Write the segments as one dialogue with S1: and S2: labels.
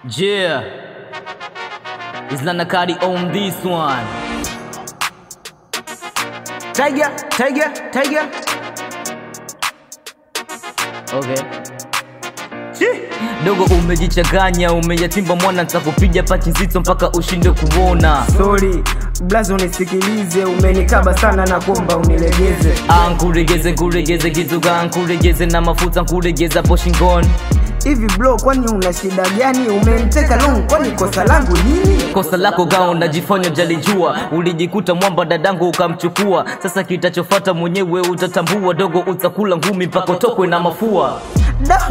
S1: Yeah, it's Nanakadi on this one.
S2: Tiger.
S1: Okay. Dogo umejichanganya, umeyatimba mwana, nitakupiga pachi nzito mpaka ushinde kuona.
S2: Sorry, blazo nisikilize, umenikaba sana na kuomba unilegeze.
S1: Nkuregeze kitu gani? Nkuregeze na mafuta, nkuregeza po shingoni.
S2: Hivi bro, kwani una shida gani? Umeniteka long, kwani kosa langu nini?
S1: Kosa lako gao, unajifanya jalijua. Ulijikuta mwamba dadangu ukamchukua. Sasa kitachofuata mwenyewe utatambua. Dogo utakula ngumi mpaka tokwe na mafua.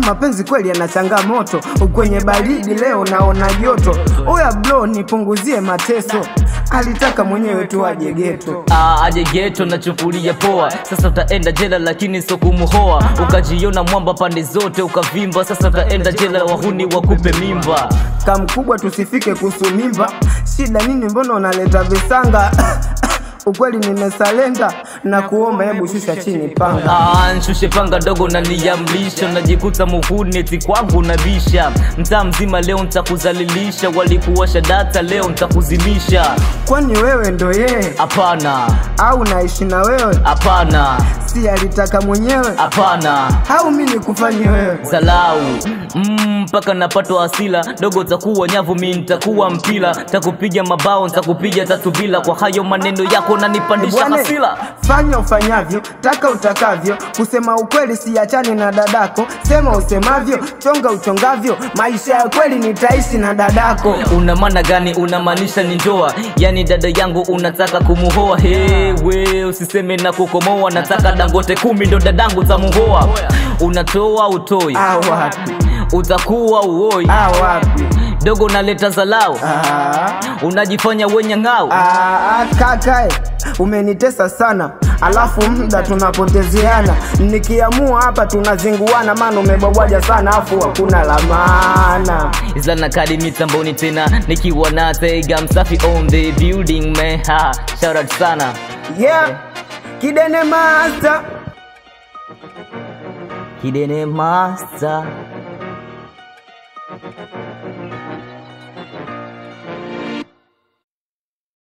S2: Mapenzi kweli yana changamoto. Kwenye baridi leo naona joto. Oya bro, nipunguzie mateso. Alitaka mwenyewe tu aje ghetto.
S1: Aje ghetto na chukulia poa. Sasa utaenda jela lakini sio kumuhoa. Ukajiona mwamba pande zote ukavimba. Sasa utaenda jela wahuni wakupe mimba.
S2: Kamkubwa tusifike kuhusu mimba. Shida nini, mbona unaleta visanga? Ukweli nimesalenda na kuomba, hebu shusha chini panga.
S1: Nshushe panga dogo na niyamlisha. Najikuta muhuni eti kwangu nabisha. Mtaa mzima leo nitakuzalilisha. Walikuwasha data leo nitakuzimisha.
S2: Kwani wewe ndo yeye?
S1: Hapana.
S2: Au naishi na wewe?
S1: Hapana.
S2: Si alitaka mwenyewe?
S1: Hapana.
S2: Au mimi nikufanye wewe?
S1: Zalau. Mpaka napatwa asila. Dogo takuwa nyavu, mimi nitakuwa mpila. Takupiga mabao, nitakupiga tatu bila. Kwa hayo maneno yako na nipandisha hasila.
S2: Fanya ufanyavyo, taka utakavyo. Kusema ukweli siachani na dadako. Sema usemavyo, chonga uchongavyo. Maisha ya kweli nitaishi na dadako.
S1: Una maana gani? Unamaanisha ni ndoa? Yani dada yangu unataka kumuhoa? Hewe usiseme na kukomoa. Nataka Dangote 10 ndo dadangu tamuhoa. Unatoa utoi?
S2: Wapi?
S1: Utakuwa uoi?
S2: Wapi?
S1: Dogo naleta zalao. Unajifanya wenye ngao.
S2: Kakae, umenitesa sana. Alafu muda tunapotezeana. Nikiamua hapa tunazinguana. Maana umebwabwaja sana afu hakuna la maana.
S1: Izlana Academy mitamboni tena. Nikiwa na Tega Msafi on the building man. Shout out sana.
S2: Yeah, Kidene Master.
S1: Kidene Master.